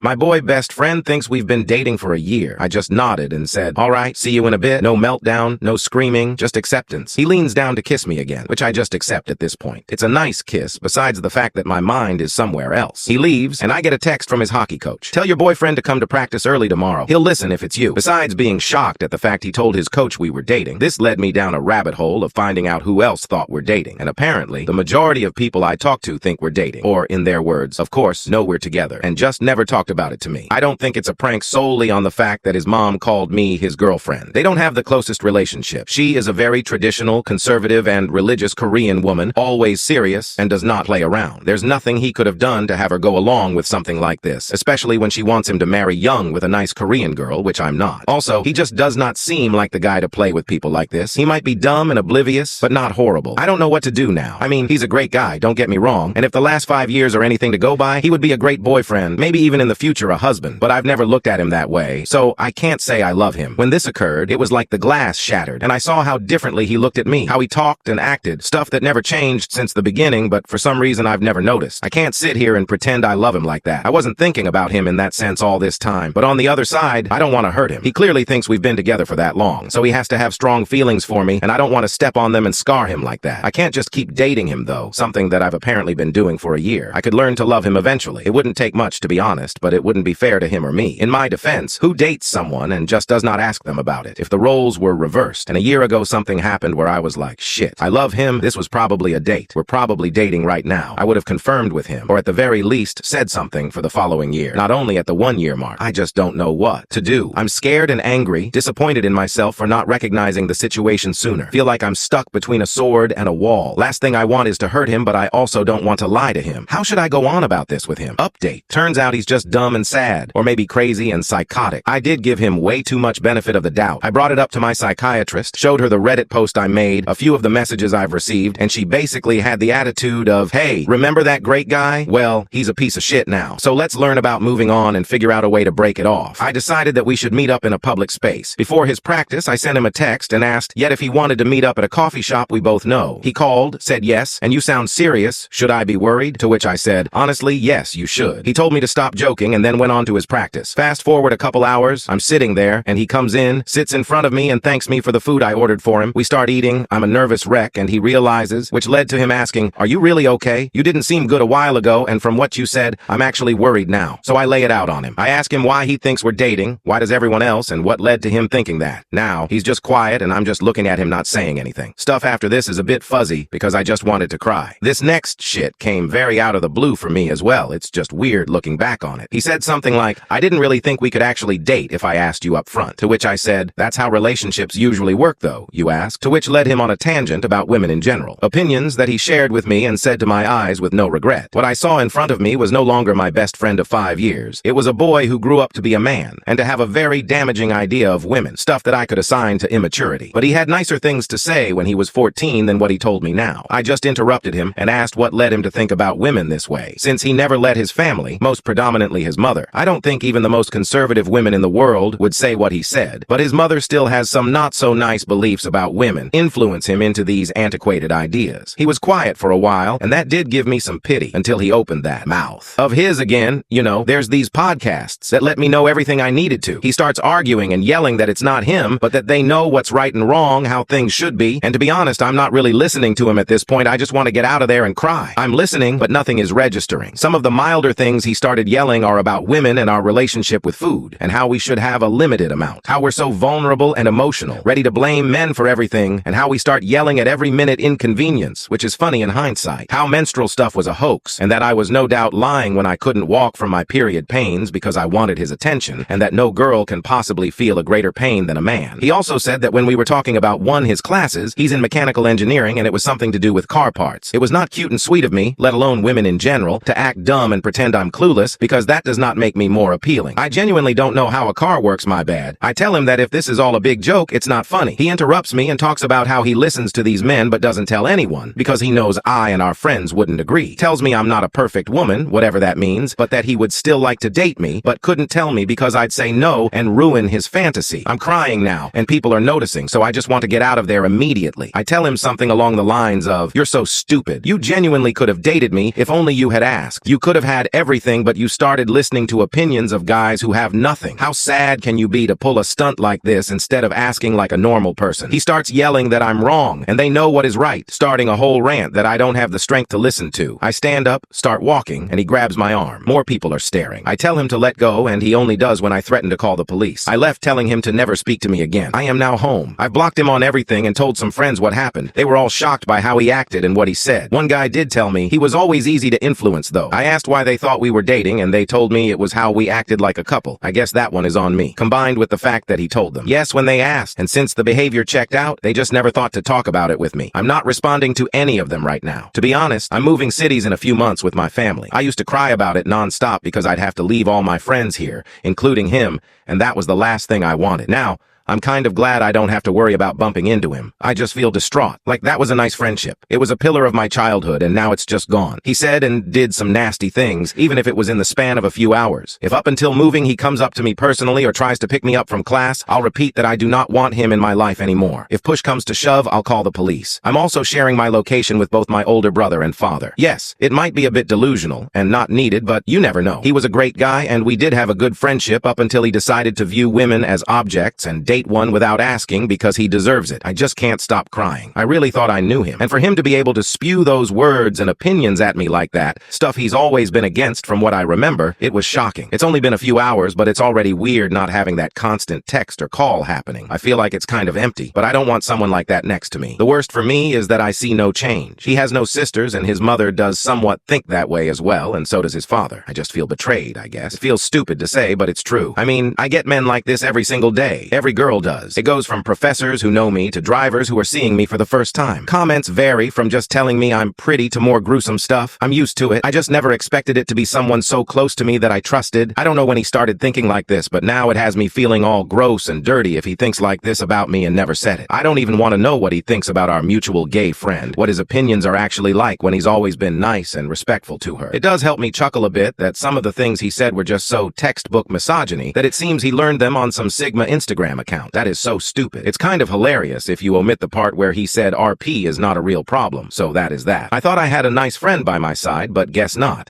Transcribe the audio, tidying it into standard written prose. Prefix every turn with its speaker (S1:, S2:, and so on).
S1: My boy best friend thinks we've been dating for a year. I just nodded and said, all right, see you in a bit. No meltdown, no screaming, just acceptance. He leans down to kiss me again, which I just accept at this point. It's a nice kiss, besides the fact that my mind is somewhere else. He leaves, and I get a text from his hockey coach. Tell your boyfriend to come to practice early tomorrow. He'll listen if it's you. Besides being shocked at the fact he told his coach we were dating, this led me down a rabbit hole of finding out who else thought we're dating. And apparently, the majority of people I talk to think we're dating. Or, in their words, of course, know we're together, and just never talked about it to me. I don't think it's a prank solely on the fact that his mom called me his girlfriend. They don't have the closest relationship. She is a very traditional, conservative, and religious Korean woman, always serious, and does not play around. There's nothing he could have done to have her go along with something like this, especially when she wants him to marry young with a nice Korean girl, which I'm not. Also, he just does not seem like the guy to play with people like this. He might be dumb and oblivious, but not horrible. I don't know what to do now. I mean, he's a great guy, don't get me wrong, and if the last 5 years are anything to go by, he would be a great boyfriend, maybe even in the future a husband, but I've never looked at him that way, so I can't say I love him. When this occurred, it was like the glass shattered, and I saw how differently he looked at me, how he talked and acted, stuff that never changed since the beginning, but for some reason I've never noticed. I can't sit here and pretend I love him like that. I wasn't thinking about him in that sense all this time, but on the other side, I don't want to hurt him. He clearly thinks we've been together for that long, so he has to have strong feelings for me, and I don't want to step on them and scar him like that. I can't just keep dating him though, something that I've apparently been doing for a year. I could learn to love him eventually. It wouldn't take much, to be honest, but it wouldn't be fair to him or me. In my defense, who dates someone and just does not ask them about it? If the roles were reversed, and a year ago something happened where I was like, shit, I love him, this was probably a date. We're probably dating right now. I would have confirmed with him, or at the very least, said something for the following year. Not only at the 1 year mark. I just don't know what to do. I'm scared and angry, disappointed in myself for not recognizing the situation sooner. Feel like I'm stuck between a sword and a wall. Last thing I want is to hurt him, but I also don't want to lie to him. How should I go on about this with him? Update. Turns out he's just dumb and sad, or maybe crazy and psychotic. I did give him way too much benefit of the doubt. I brought it up to my psychiatrist, showed her the Reddit post I made, a few of the messages I've received, and she basically had the attitude of, hey, remember that great guy? Well, he's a piece of shit now. So let's learn about moving on and figure out a way to break it off. I decided that we should meet up in a public space. Before his practice, I sent him a text and asked yet if he wanted to meet up at a coffee shop we both know. He called, said yes, and you sound serious. Should I be worried? To which I said, honestly, yes, you should. He told me to stop joking and then went on to his practice. Fast forward a couple hours, I'm sitting there, and he comes in, sits in front of me, and thanks me for the food I ordered for him. We start eating. I'm a nervous wreck, and he realizes, which led to him asking, are you really okay? You didn't seem good a while ago, and from what you said, I'm actually worried now. So I lay it out on him. I ask him why he thinks we're dating, why does everyone else, and what led to him thinking that. Now, he's just quiet, and I'm just looking at him not saying anything. Stuff after this is a bit fuzzy, because I just wanted to cry. This next shit came very out of the blue for me as well. It's just weird looking back on it. He said something like, I didn't really think we could actually date if I asked you up front. To which I said, that's how relationships usually work though, you ask. To which led him on a tangent about women in general. Opinions that he shared with me and said to my eyes with no regret. What I saw in front of me was no longer my best friend of 5 years. It was a boy who grew up to be a man, and to have a very damaging idea of women, stuff that I could assign to immaturity. But he had nicer things to say when he was 14 than what he told me now. I just interrupted him and asked what led him to think about women this way. Since he never let his family, most predominantly his mother, I don't think even the most conservative women in the world would say what he said, but his mother still has some not so nice beliefs about women, influence him into these antiquated ideas. He was quiet for a while, and that did give me some pity until he opened that mouth of his again. You know, there's these podcasts that let me know everything I needed to. He starts arguing and yelling that it's not him, but that they know what's right and wrong, how things should be, and to be honest, I'm not really listening to him at this point. I just want to get out of there and cry. I'm listening, but nothing is registering. Some of the milder things he started yelling are about women and our relationship with food, and how we should have a limited amount, how we're so vulnerable and emotional, ready to blame men for everything, and how we start yelling at every minute inconvenience, which is funny in hindsight, how menstrual stuff was a hoax, and that I was no doubt lying when I couldn't walk from my period pains because I wanted his attention, and that no girl can possibly feel a greater pain than a man. He also said that when we were talking about his classes, he's in mechanical engineering and it was something to do with car parts. It was not cute and sweet of me, let alone women in general, to act dumb and pretend I'm clueless, because that does not make me more appealing. I genuinely don't know how a car works, my bad. I tell him that if this is all a big joke, it's not funny. He interrupts me and talks about how he listens to these men but doesn't tell anyone, because he knows I and our friends wouldn't agree. Tells me I'm not a perfect woman, whatever that means, but that he would still like to date me, but couldn't tell me because I'd say no and ruin his fantasy. I'm crying now, and people are noticing, so I just want to get out of there immediately. I tell him something along the lines of, you're so stupid. You genuinely could have dated me if only you had asked. You could have had everything, but you started listening to opinions of guys who have nothing. How sad can you be to pull a stunt like this instead of asking like a normal person? He starts yelling that I'm wrong, and they know what is right, starting a whole rant that I don't have the strength to listen to. I stand up, start walking, and he grabs my arm. More people are staring. I tell him to let go, and he only does when I threaten to call the police. I left telling him to never speak to me again. I am now home. I've blocked him on everything and told some friends what happened. They were all shocked by how he acted and what he said. One guy did tell me he was always easy to influence, though. I asked why they thought we were dating, and they told me it was how we acted like a couple. I guess that one is on me, combined with the fact that he told them yes when they asked, and since the behavior checked out, they just never thought to talk about it with me. I'm not responding to any of them right now. To be honest, I'm moving cities in a few months with my family. I used to cry about it nonstop because I'd have to leave all my friends here, including him, and that was the last thing I wanted. Now, I'm kind of glad I don't have to worry about bumping into him. I just feel distraught. Like that was a nice friendship. It was a pillar of my childhood, and now it's just gone. He said and did some nasty things, even if it was in the span of a few hours. If up until moving he comes up to me personally or tries to pick me up from class, I'll repeat that I do not want him in my life anymore. If push comes to shove, I'll call the police. I'm also sharing my location with both my older brother and father. Yes, it might be a bit delusional and not needed, but you never know. He was a great guy, and we did have a good friendship up until he decided to view women as objects and date one without asking because he deserves it. I just can't stop crying. I really thought I knew him. And for him to be able to spew those words and opinions at me like that, stuff he's always been against from what I remember, it was shocking. It's only been a few hours, but it's already weird not having that constant text or call happening. I feel like it's kind of empty, but I don't want someone like that next to me. The worst for me is that I see no change. He has no sisters, and his mother does somewhat think that way as well, and so does his father. I just feel betrayed, I guess. It feels stupid to say, but it's true. I mean, I get men like this every single day. Every girl does. It goes from professors who know me to drivers who are seeing me for the first time. Comments vary from just telling me I'm pretty to more gruesome stuff. I'm used to it. I just never expected it to be someone so close to me that I trusted. I don't know when he started thinking like this, but now it has me feeling all gross and dirty if he thinks like this about me and never said it. I don't even want to know what he thinks about our mutual gay friend, what his opinions are actually like when he's always been nice and respectful to her. It does help me chuckle a bit that some of the things he said were just so textbook misogyny that it seems he learned them on some Sigma Instagram account. That is so stupid. It's kind of hilarious if you omit the part where he said RP is not a real problem, so that is that. I thought I had a nice friend by my side, but guess not.